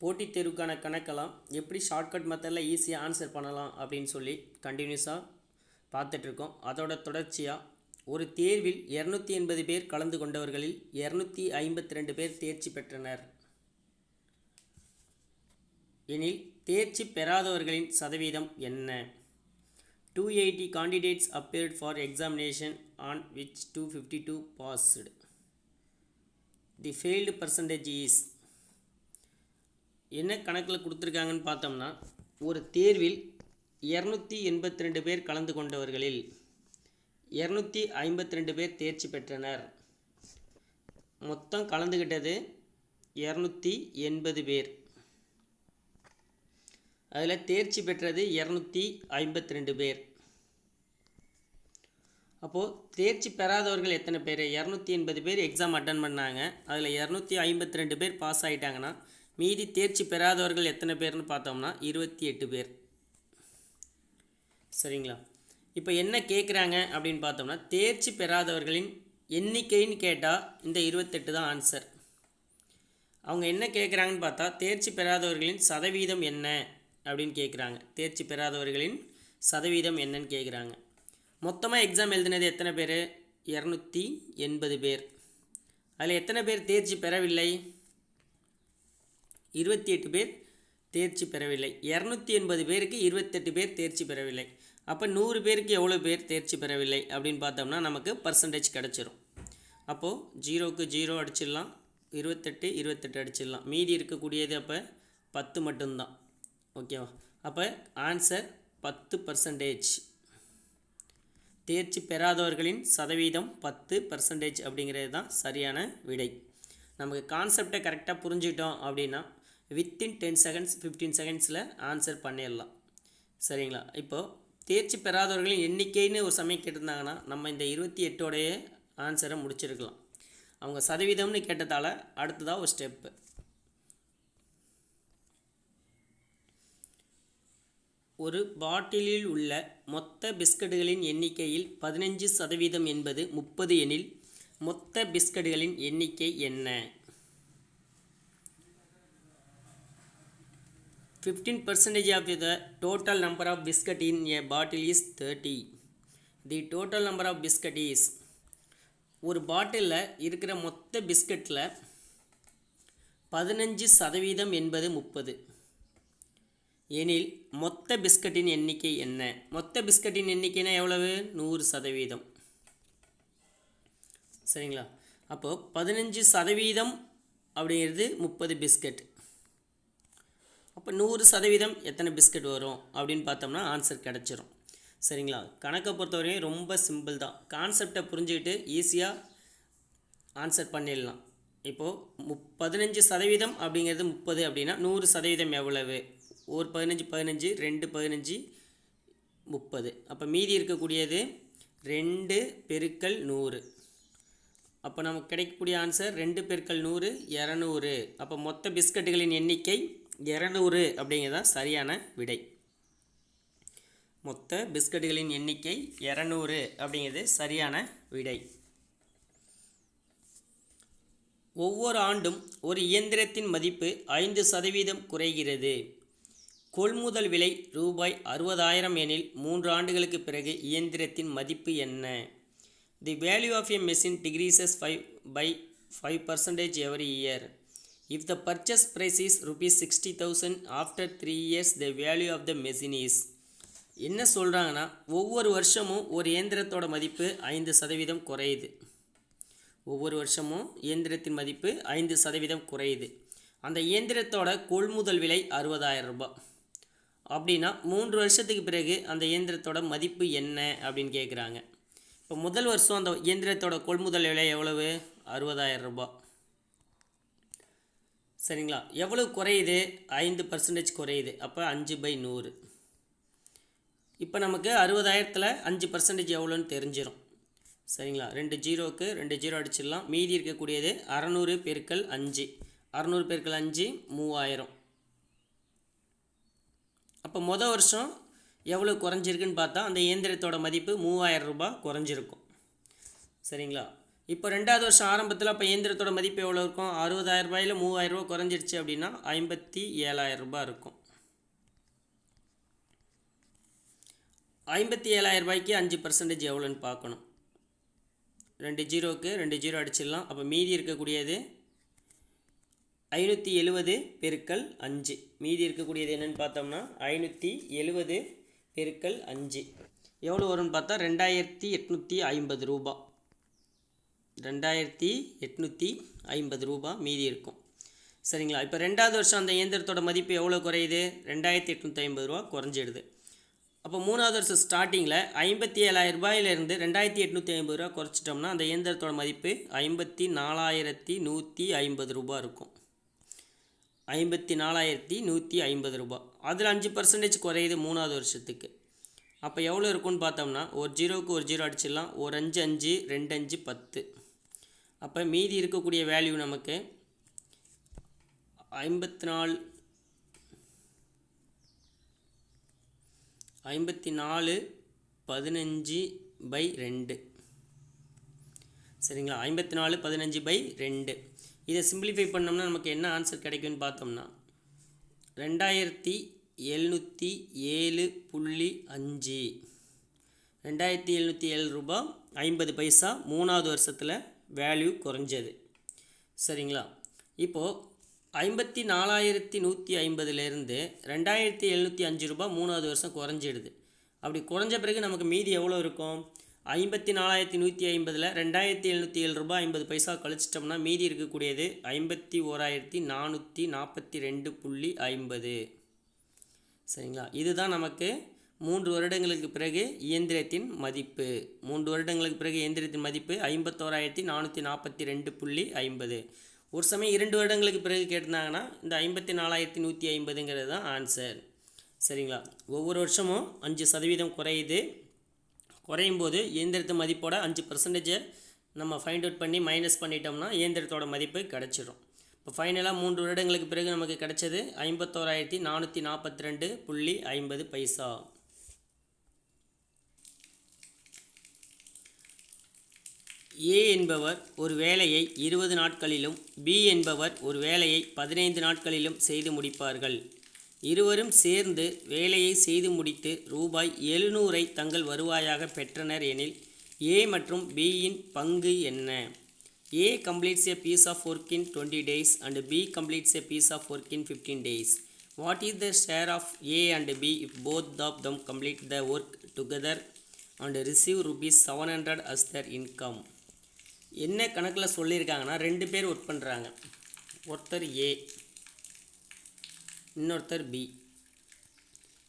போட்டித் தேர்வுக்கான கணக்கெல்லாம் எப்படி ஷார்ட்கட் மெத்தடில் ஈஸியாக ஆன்சர் பண்ணலாம் அப்படின்னு சொல்லி கண்டினியூஸாக பார்த்துட்ருக்கோம். அதோட தொடர்ச்சியாக ஒரு தேர்வில் 280 பேர் கலந்து கொண்டவர்களில் 252 பேர் தேர்ச்சி பெற்றனர் எனில் தேர்ச்சி பெறாதவர்களின் சதவீதம் என்ன? 280 candidates appeared for examination on which 252 passed. The failed percentage is. என்ன கணக்கில் கொடுத்துருக்காங்கன்னு பார்த்தோம்னா, ஒரு தேர்வில் 282 பேர் கலந்து கொண்டவர்களில் 252 பேர் தேர்ச்சி பெற்றனர். மொத்தம் கலந்துக்கிட்டது 280 பேர். அதில் தேர்ச்சி பெற்றது 252 பேர். அப்போது தேர்ச்சி பெறாதவர்கள் எத்தனை பேர்? 280 பேர் எக்ஸாம் அட்டன் பண்ணாங்க. அதில் 252 பேர் பாஸ் ஆகிட்டாங்கன்னா மீதி தேர்ச்சி பெறாதவர்கள் எத்தனை பேர்னு பார்த்தோம்னா 28 பேர். சரிங்களா? இப்போ என்ன கேட்குறாங்க அப்படின்னு பார்த்தோம்னா, தேர்ச்சி பெறாதவர்களின் எண்ணிக்கைன்னு கேட்டால் இந்த 28 தான் ஆன்சர். அவங்க என்ன கேட்குறாங்கன்னு பார்த்தா, தேர்ச்சி பெறாதவர்களின் சதவீதம் என்ன அப்படின்னு கேட்குறாங்க. தேர்ச்சி பெறாதவர்களின் சதவீதம் என்னன்னு கேட்குறாங்க. மொத்தமாக எக்ஸாம் எழுதினது எத்தனை பேர்? 280 பேர். அதில் எத்தனை பேர் தேர்ச்சி பெறவில்லை? 28 பேர் தேர்ச்சி பெறவில்லை. 280 பேருக்கு 28 பேர் தேர்ச்சி பெறவில்லை. அப்போ 100 பேருக்கு எவ்வளோ பேர் தேர்ச்சி பெறவில்லை அப்படின்னு பார்த்தோம்னா நமக்கு பர்சன்டேஜ் கிடச்சிரும். அப்போது 0க்கு 0 அடிச்சிடலாம், 28 அடிச்சிடலாம். மீதி இருக்கக்கூடியது அப்போ 10 மட்டும்தான். ஓகேவா? அப்போ ஆன்சர் 10%. தேர்ச்சி பெறாதவர்களின் சதவீதம் 10% அப்படிங்கிறது தான் சரியான விடை. நமக்கு கான்செப்டை கரெக்டாக புரிஞ்சுக்கிட்டோம் அப்படின்னா வித்தின் 10 செகண்ட்ஸ் 15 செகண்ட்ஸில் ஆன்சர் பண்ணிடலாம். சரிங்களா? இப்போது தேர்ச்சி பெறாதவர்களின் எண்ணிக்கைன்னு ஒரு சமயம் கேட்டிருந்தாங்கன்னா நம்ம இந்த 28ஓடைய ஆன்சரை முடிச்சிருக்கலாம். அவங்க சதவீதம்னு கேட்டதால் அடுத்ததாக ஒரு ஸ்டெப்பு. ஒரு பாட்டிலில் உள்ள மொத்த பிஸ்கட்டுகளின் எண்ணிக்கையில் 15% என்பது 30 எனில் மொத்த பிஸ்கட்டுகளின் எண்ணிக்கை என்ன? 15% of the total number of biscuit in a bottle is 30. The total number of biscuit is. ஒரு பாட்டிலில் இருக்கிற மொத்த பிஸ்கட்டில் 15% என்பது 30 எனில் மொத்த பிஸ்கட்டின் எண்ணிக்கை என்ன? மொத்த பிஸ்கட்டின் எண்ணிக்கைனா எவ்வளவு? 100%. சரிங்களா? அப்போது 15% அப்படிங்கிறது 30 பிஸ்கட். அப்போ 100% எத்தனை பிஸ்கட் வரும் அப்படின்னு பார்த்தோம்னா ஆன்சர் கிடச்சிரும். சரிங்களா? கணக்கை பொறுத்தவரையும் ரொம்ப சிம்பிள் தான். கான்செப்டை புரிஞ்சுக்கிட்டு ஈஸியாக ஆன்சர் பண்ணிடலாம். இப்போது 15% அப்படிங்கிறது 30 அப்படின்னா 100% எவ்வளவு? ஒரு 15 15 2 15 30. அப்போ மீதி இருக்கக்கூடியது 2 பெருக்கல் 100. அப்போ நமக்கு கிடைக்கக்கூடிய ஆன்சர் 2 பெருக்கல் 100 200. அப்போ மொத்த பிஸ்கட்டுகளின் எண்ணிக்கை 200 அப்படிங்கிறது தான் சரியான விடை. மொத்த பிஸ்கட்டுகளின் எண்ணிக்கை 200 அப்படிங்கிறது சரியான விடை. ஒவ்வொரு ஆண்டும் ஒரு இயந்திரத்தின் மதிப்பு 5% குறைகிறது. கொள்முதல் விலை ரூபாய் 60,000 எனில் 3 ஆண்டுகளுக்கு பிறகு இயந்திரத்தின் மதிப்பு என்ன? The value of a machine decreases by 5% every year. If the purchase price is rupees 60,000 after 3 years the value of the machine is. என்ன சொல்கிறாங்கன்னா, ஒவ்வொரு வருஷமும் ஒரு இயந்திரத்தோட மதிப்பு 5% குறையுது. ஒவ்வொரு வருஷமும் இயந்திரத்தின் மதிப்பு 5% குறையுது. அந்த இயந்திரத்தோட கொள்முதல் விலை 60,000 ரூபாய். அப்படின்னா 3 வருஷத்துக்கு பிறகு அந்த இயந்திரத்தோட மதிப்பு என்ன அப்படின்னு கேட்குறாங்க. இப்போ முதல் வருஷம் அந்த இயந்திரத்தோட கொள்முதல் விலை எவ்வளவு? 60,000 ரூபாய். சரிங்களா? எவ்வளவு குறையுது? 5% குறையுது. அப்போ 5/100. இப்போ நமக்கு 60,000த்தில் 5% எவ்வளோன்னு தெரிஞ்சிடும். சரிங்களா? 2 0க்கு 2 0 அடிச்சிடலாம். மீதி இருக்கக்கூடியது 600 பெருக்கல் 5. 600 பெருக்கல் 5 3000. அப்போ மொதல் வருஷம் எவ்வளோ குறைஞ்சிருக்குன்னு பார்த்தா அந்த இயந்திரத்தோட மதிப்பு 3000 ரூபாய் குறைஞ்சிருக்கும். சரிங்களா? இப்போ 2வது வருஷம் ஆரம்பத்தில் அப்போ இயந்திரத்தோட மதிப்பு எவ்வளோ இருக்கும்? 60,000 ரூபாயில் 3,000 ரூபா குறைஞ்சிருச்சு அப்படின்னா 57,000 ரூபாய் இருக்கும். 57,000 ரூபாய்க்கு 5% எவ்வளோன்னு பார்க்கணும். 2 ஜீரோவுக்கு 2 ஜீரோ அடிச்சிடலாம். அப்போ மீதி இருக்கக்கூடியது 570 பெருக்கல் 5. மீதி இருக்கக்கூடியது என்னென்னு பார்த்தோம்னா 570 பெருக்கல் 5 எவ்வளோ வரும்னு பார்த்தா 2,850 ரூபா. 2,850 ரூபா மீதி இருக்கும். சரிங்களா? இப்போ 2வது வருஷம் அந்த இயந்திரத்தோட மதிப்பு எவ்வளோ குறையுது? 2,850 ரூபா குறைஞ்சிடுது. அப்போ 3வது வருஷம் ஸ்டார்டிங்கில் 57,000 ரூபாயிலிருந்து 2,850 ரூபா குறைச்சிட்டோம்னா அந்த இயந்திரத்தோட மதிப்பு 54,150 ரூபா இருக்கும். 54,150 ரூபா. அதில் 5% குறையுது 3வது வருஷத்துக்கு. அப்போ எவ்வளோ இருக்குன்னு பார்த்தோம்னா ஒரு ஜீரோவுக்கு ஒரு ஜீரோ அடிச்சிடலாம். ஒரு 5 5 2 5 10. அப்போ மீதி இருக்கக்கூடிய வேல்யூ நமக்கு 54 15/2. சரிங்களா? 54/15/2. இதை சிம்பிளிஃபை பண்ணோம்னா நமக்கு என்ன ஆன்சர் கிடைக்கும்னு பார்த்தோம்னா 2,707.5. 2,707 ரூபா 50 பைசா 3வது வருஷத்தில் வேல்யூ குறைஞ்சது. சரிங்களா? இப்போது 54,150லேருந்து 2,705 ரூபா 3வது வருஷம் குறைஞ்சிடுது. அப்படி குறைஞ்ச பிறகு நமக்கு மீதி எவ்வளோ இருக்கும்? 54,150ல் 2,707 ரூபா 50 பைசா கழிச்சிட்டோம்னா மீதி இருக்கக்கூடியது 51,442.50. சரிங்களா? இதுதான் நமக்கு 3 வருடங்களுக்கு பிறகு இயந்திரத்தின் மதிப்பு. 3 வருடங்களுக்கு பிறகு இயந்திரத்தின் மதிப்பு 51,442.50. ஒரு சமயம் 2 வருடங்களுக்கு பிறகு கேட்டிருந்தாங்கன்னா இந்த 54,150ங்கிறது தான் ஆன்சர். சரிங்களா? ஒவ்வொரு வருஷமும் 5% குறையுது. குறையும் போது இயந்திரத்து மதிப்போட 5% நம்ம ஃபைண்ட் அவுட் பண்ணி மைனஸ் பண்ணிட்டோம்னா இயந்திரத்தோட மதிப்பு கிடச்சிடும். இப்போ ஃபைனலாக 3 வருடங்களுக்கு பிறகு நமக்கு கிடைச்சது 51,442.50 பைசா. ஏ என்பவர் ஒரு வேலையை 20 நாட்களிலும் பி என்பவர் ஒரு வேலையை 15 நாட்களிலும் செய்து முடிப்பார்கள். இருவரும் சேர்ந்து வேலையை செய்து முடித்து ரூபாய் 700 தங்கள் வருவாயாக பெற்றனர் எனில் ஏ மற்றும் பியின் பங்கு என்ன? A completes a piece of work in 20 days and B completes a piece of work in 15 days. What is the share of A and B if both of them complete the work together and receive rupees 700 as their income? என்ன கணக்கில் சொல்லியிருக்காங்கன்னா 2 பேர் work பண்ணுறாங்க. ஒருத்தர் ஏ, இன்னொருத்தர் B.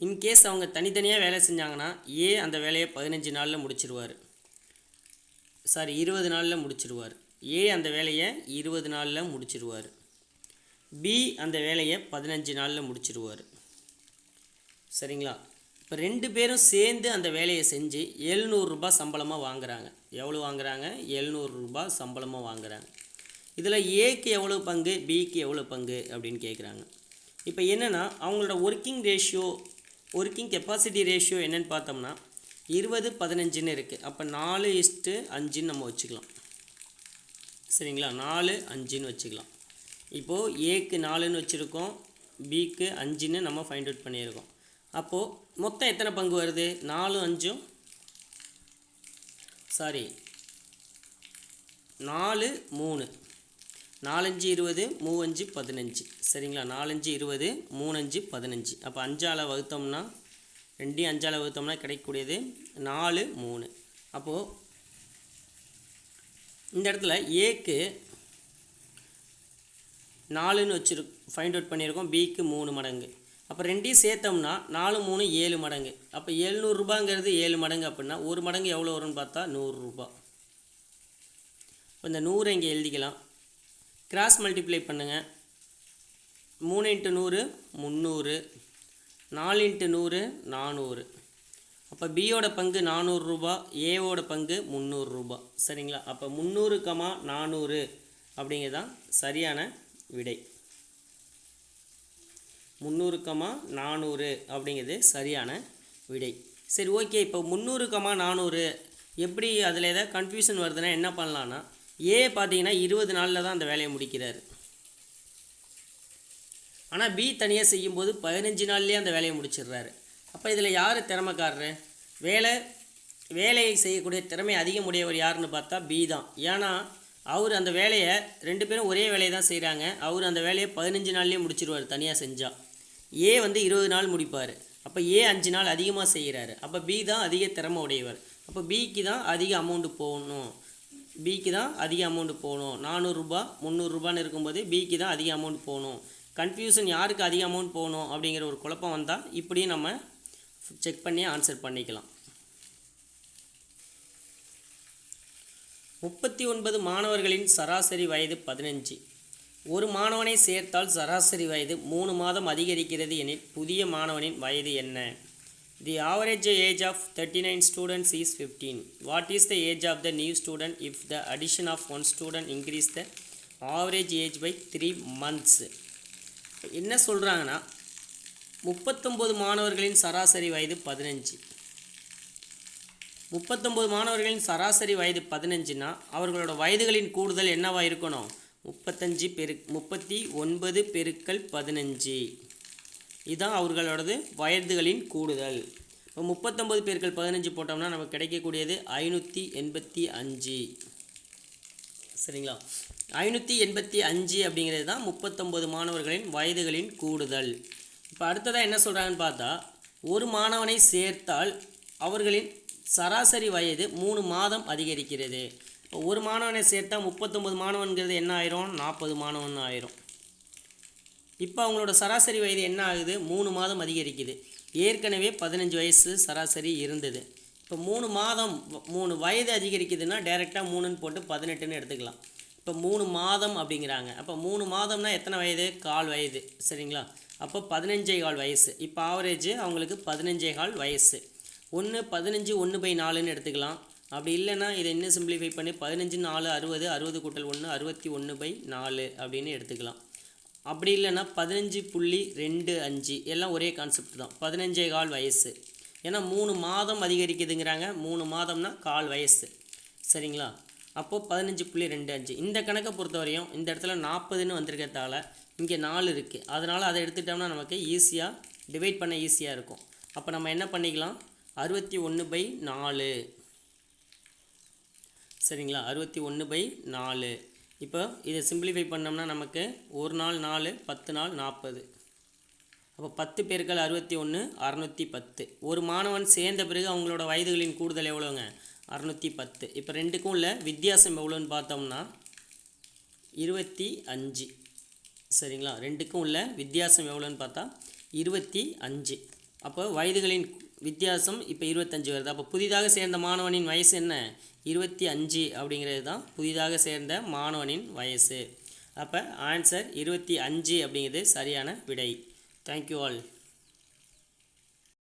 In case அவங்க தனித்தனியாக வேலை செஞ்சாங்கன்னா ஏ அந்த வேலையை 15 நாளில் முடிச்சிருவார். 20 நாளில் முடிச்சிருவார். ஏ அந்த வேலையை 20 நாளில் முடிச்சிருவார். பி அந்த வேலையை 15 நாளில் முடிச்சிருவார். சரிங்களா? இப்போ 2 பேரும் சேர்ந்து அந்த வேலையை செஞ்சு 700 ரூபாய் சம்பளமாக வாங்குகிறாங்க. எவ்வளோ வாங்குகிறாங்க? 700 ரூபாய் சம்பளமாக வாங்குகிறாங்க. இதில் ஏக்கு எவ்வளோ பங்கு, பிக்கு எவ்வளோ பங்கு அப்படின்னு கேட்குறாங்க. இப்போ என்னென்னா அவங்களோட ஒர்க்கிங் கெப்பாசிட்டி ரேஷியோ என்னென்னு பார்த்தோம்னா 20-15 இருக்குது. அப்போ 4:5 நம்ம வச்சுக்கலாம். சரிங்களா? 4:5 வச்சுக்கலாம். இப்போது ஏக்கு 4ன்னு வச்சுருக்கோம், பிக்கு 5ன்னு நம்ம ஃபைண்ட் அவுட் பண்ணியிருக்கோம். அப்போது மொத்தம் எத்தனை பங்கு வருது? 4 5 3 4 5 20 3 5 15. சரிங்களா? 4 5 20 3 5 15. அப்போ 5ஆல் வகுத்தோம்னா 2 5ஆல் வகுத்தோம்னா கிடைக்கக்கூடியது 4 3. அப்போது இந்த இடத்துல ஏக்கு 4ன்னு ஃபைண்ட் அவுட் பண்ணியிருக்கோம், பிக்கு 3 மடங்கு. அப்போ 2ஐயும் சேர்த்தோம்னா 4 3 7 மடங்கு. அப்போ 700 ரூபாங்கிறது 7 மடங்கு. அப்படின்னா ஒரு மடங்கு எவ்வளோ வரும்னு பார்த்தா 100 ரூபா. இப்போ இந்த 100 இங்கே எழுதிக்கலாம். கிராஸ் மல்டிப்ளை பண்ணுங்கள். 3 × 100 300, 4 × 100 400. அப்போ பியோட பங்கு 400 ரூபா, ஏவோட பங்கு 300 ரூபா. சரிங்களா? அப்போ 300, 400 அப்படிங்கிறதான் சரியான விடை. 300, 400 அப்படிங்கிறது சரியான விடை. சரி, ஓகே. இப்போ 300, 400 எப்படி அதில் ஏதாவது கன்ஃபியூஷன் வருதுன்னா என்ன பண்ணலான்னா ஏ பார்த்தீங்கன்னா 20 நாளில் தான் அந்த வேலையை முடிக்கிறார். ஆனால் பி தனியாக செய்யும்போது 15 நாள்லேயே அந்த வேலையை முடிச்சிடுறாரு. அப்போ இதில் யார் திறமைக்காரரு? வேலையை செய்யக்கூடிய திறமை அதிகம் உடையவர் யாருன்னு பார்த்தா பி தான். ஏன்னா அவர் அந்த வேலையை 2 பேரும் ஒரே வேலையை தான் செய்கிறாங்க. அவர் அந்த வேலையை 15 நாள்லேயே முடிச்சிருவார் தனியாக செஞ்சால். ஏ வந்து 20 நாள் முடிப்பார். அப்போ ஏ 5 நாள் அதிகமாக செய்கிறாரு. அப்போ பி தான் அதிக திறமை உடையவர். அப்போ பிக்கு தான் அதிக அமௌண்ட்டு போகணும். 400 ரூபா 300 ரூபான்னு இருக்கும்போது பிக்கு தான் அதிக அமௌண்ட் போகணும். கன்ஃபியூஷன் யாருக்கு அதிக அமௌண்ட் போகணும் அப்படிங்கிற ஒரு குழப்பம் வந்தால் இப்படியும் நம்ம செக் பண்ணி ஆன்சர் பண்ணிக்கலாம். 39 மாணவர்களின் சராசரி வயது 15. ஒரு மாணவனை சேர்த்தால் சராசரி வயது 3 மாதம் அதிகரிக்கிறது எனில் புதிய மாணவனின் வயது என்ன? The average age of 39 students is 15. What is the age of the new student if the addition of one student increase the average age by 3 months? என்ன சொல்கிறாங்கன்னா 39 மாணவர்களின் சராசரி வயது 15. 39 மாணவர்களின் சராசரி வயது 15னா அவர்களோட வயதுகளின் கூடுதல் என்னவாக இருக்கணும்? 39 பெருக்கல் 15. இதுதான் அவர்களோடது வயதுகளின் கூடுதல். இப்போ 39 பெருக்கல் 15 போட்டோம்னா நமக்கு கிடைக்கக்கூடியது 585. சரிங்களா? 585 அப்படிங்கிறது தான் 39 மாணவர்களின் வயதுகளின் கூடுதல். இப்போ அடுத்ததாக என்ன சொல்கிறாங்கன்னு பார்த்தா ஒரு மாணவனை சேர்த்தால் அவர்களின் சராசரி வயது 3 மாதம் அதிகரிக்கிறது. இப்போ ஒரு மாணவனை சேர்த்தா 39 மாணவன்கிறது என்ன ஆயிரும்? 40 மாணவன் ஆயிரும். இப்போ அவங்களோட சராசரி வயது என்ன ஆகுது? 3 மாதம் அதிகரிக்குது. ஏற்கனவே 15 வயசு சராசரி இருந்தது. இப்போ 3 வயது அதிகரிக்குதுன்னா டைரெக்டாக 3ன்னு போட்டு 18ன்னு எடுத்துக்கலாம். இப்போ 3 மாதம் அப்படிங்கிறாங்க. அப்போ 3 மாதம்னா எத்தனை வயது? 1/4 வயது. சரிங்களா? அப்போ 15.25 வயசு. இப்போ ஆவரேஜ் அவங்களுக்கு 15.25 வயசு. 15 1/4ன்னு எடுத்துக்கலாம். அப்படி இல்லைன்னா இதை இன்னும் சிம்பிளிஃபை பண்ணி 15 4 60 60 கூட்டல் 1 61/4 அப்படின்னு எடுத்துக்கலாம். அப்படி இல்லைன்னா 15.25 எல்லாம் ஒரே கான்செப்ட் தான். 15.25 வயசு. ஏன்னா 3 மாதம் அதிகரிக்குதுங்கிறாங்க. 3 மாதம்னா 1/4 வயசு. சரிங்களா? அப்போது 15.25. இந்த கணக்கை பொறுத்தவரையும் இந்த இடத்துல 40ன்னு வந்திருக்கிறதால இங்கே 4 இருக்குது. அதனால் அதை எடுத்துட்டோம்னா நமக்கு ஈஸியாக டிவைட் பண்ண ஈஸியாக இருக்கும். அப்போ நம்ம என்ன பண்ணிக்கலாம்? 61/4. சரிங்களா? 61/4. இப்போ இதை சிம்பிளிஃபை பண்ணோம்னா நமக்கு 1 நாள் 4 10 நாள் 40. அப்போ 10 பெருக்கல் 61 610. ஒரு மாணவன் சேர்ந்த பிறகு அவங்களோட வயதுகளின் கூடுதல் எவ்வளோங்க? 610. இப்போ ரெண்டுக்கும் உள்ள வித்தியாசம் எவ்வளோன்னு பார்த்தோம்னா 25. சரிங்களா? ரெண்டுக்கும் உள்ள வித்தியாசம் எவ்வளோன்னு பார்த்தா 25. அப்போ வயதுகளின் வித்தியாசம் இப்போ 25 வருது. அப்போ புதிதாக சேர்ந்த மாணவனின் வயசு என்ன? 25 அப்படிங்கிறது தான் புதிதாக சேர்ந்த மாணவனின் வயசு. அப்போ ஆன்சர் 25 அப்படிங்கிறது சரியான விடை. Thank you all.